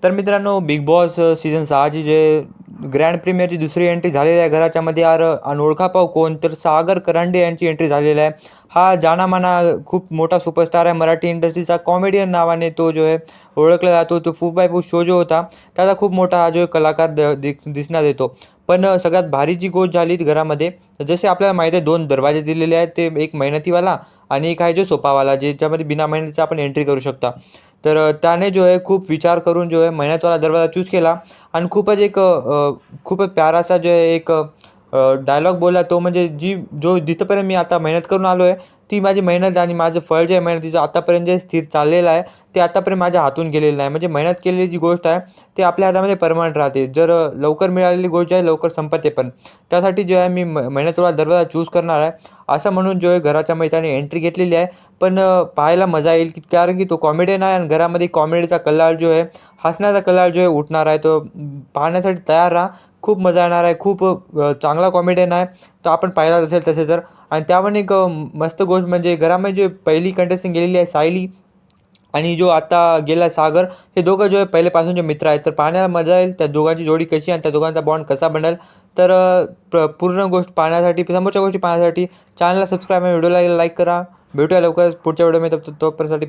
तर मित्रांनो, big boss season 6ची जे ग्रँड प्रीमियरची दुसरी एंट्री झालेली आहे घराच्यामध्ये आणि ओळखा पाव कोण, तर सागर करांडे यांची एंट्री झालेली आहे. हा जाना-माना खूप मोठा सुपरस्टार आहे मराठी इंडस्ट्रीचा. कॉमेडियन नावाने तो जो आहे ओळखला जातो. तो फू बाय फू शो जो होता, त्याचा खूप मोठा हा जो कलाकार दिसण्यात येतो. पण सगळ्यात भारी जी गोष्ट झाली ती घरामध्ये, जसे आपल्याला माहिती आहे 2 दरवाजे दिलेले आहेत. ते एक मेहनतीवाला आणि एक आहे जो सोपावाला, ज्याच्यामध्ये बिना मेहनतीचा आपण एंट्री करू शकता. तर त्याने जो आहे खूप विचार करून जो आहे मेहनतवाला दरवाजा चूज केला आणि खूपच प्यारासा जो आहे एक डायलॉग बोलला तो म्हणजे जो जिथपर्यंत मी आता मेहनत करून आलो आहे, ती माझी मेहनत आणि माझं फळ जे आहे मेहनतीचं आतापर्यंत जे स्थिर चाललेलं आहे, ते आतापर्यंत माझ्या हातून गेलेलं नाही. म्हणजे मेहनत केलेली जी गोष्ट आहे, ती आपल्या हातामध्ये पर्मनंट राहते. जर लवकर मिळालेली गोष्ट जी आहे लवकर संपते पण. त्यासाठी जो आहे मी मेहनतवाला दरवाजा चूज करणार आहे. असं म्हणून जो आहे घराच्या मैत्रिणी एंट्री घेतलेली आहे. पण पाहायला मजा येईल कारण की तो कॉमेडियन आहे आणि घरामध्ये कॉमेडीचा कल्लाळ जो आहे, हसण्याचा कल्लाळ जो आहे उठणार आहे. तो पाहण्यासाठी तयार राहा. खूप मजा येणार आहे. खूप चांगला कॉमेडियन आहे. तो आपण पाहिलाच असेल तसे तर. आणि त्याहून एक मस्त गोष्ट म्हणजे घरामध्ये जी पहिली कंटेस्टंट गेलेली आहे सायली आणि जो आता गेला सागर, हे दोघं जो आहे पहिलेपासूनचे मित्र आहेत. तर पाहण्याला मजा येईल. त्या दोघांची जोडी कशी आणि त्या दोघांचा बॉन्ड कसा बनेल. तर पूर्ण गोष्ट पाहण्यासाठी, समोरच्या गोष्टी पाहण्यासाठी चॅनलला सबस्क्राईब आणि व्हिडिओला लाईक करा. भेटूया लवकरच पुढच्या व्हिडिओमध्ये. तोपर्यंतसाठी